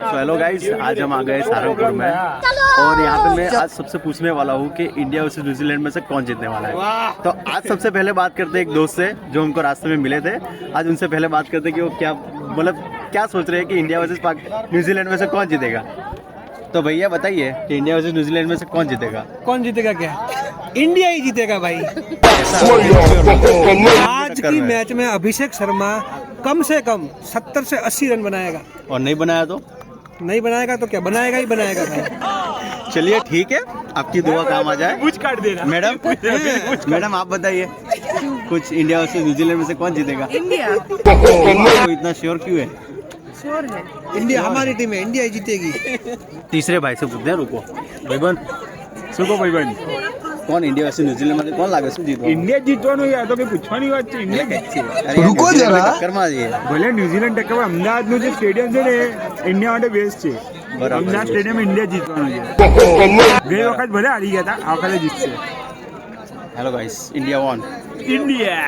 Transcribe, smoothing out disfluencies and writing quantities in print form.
Hello guys, आज हम आ गए सहारनपुर में और यहाँ पे मैं आज सबसे पूछने वाला हूँ कि इंडिया वर्सेस न्यूजीलैंड में से कौन जीतने वाला है। तो आज सबसे पहले बात करते हैं एक दोस्त से जो हमको रास्ते में मिले थे। आज उनसे पहले बात करते हैं कि वो क्या क्या सोच रहे हैं कि इंडिया वर्सेस न्यूजीलैंड में से कौन जीतेगा। तो भैया बताइए कि इंडिया वर्सेस न्यूजीलैंड में से कौन जीतेगा? कौन जीतेगा? क्या इंडिया ही जीतेगा भाई। आज की मैच में अभिषेक शर्मा कम से कम 70 से 80 रन बनाएगा। और नहीं बनाया तो? नहीं बनाएगा तो क्या, बनाएगा ही बनाएगा भाई। चलिए ठीक है, आपकी दुआ काम आ जाए। कुछ काट देना मैडम आप बताइए कुछ, इंडिया वर्सेस न्यूजीलैंड में से कौन जीतेगा? इंडिया। तो इतना श्योर क्यों है? श्योर है इंडिया हमारी टीम है, इंडिया ही जीतेगी। तीसरे भाई से पूछते हैं, रुको भाईबंद कौन इंडिया वर्सेस न्यूजीलैंड में कौन लागे શું જીતવાનું? ઇન્ડિયા જીતવાનું યાર, તો કે પૂછવાની વાત છે। ઇન્ડિયા रुको जरा, टक्कर मारिए। ભલે ન્યુઝીલેન્ડ ટક્કર, અમદાવાદનું જે સ્ટેડિયમ છે ને ઇન્ડિયા માટે બેસ્ટ છે। બરાબર। અમદાવાદ સ્ટેડિયમ ઇન્ડિયા જીતવાનું છે। ગઈ વખત ભલે હારી ગયા હતા, આ વખતે જીતશે हेलो गाइस, इंडिया 1। ઇન્ડિયા।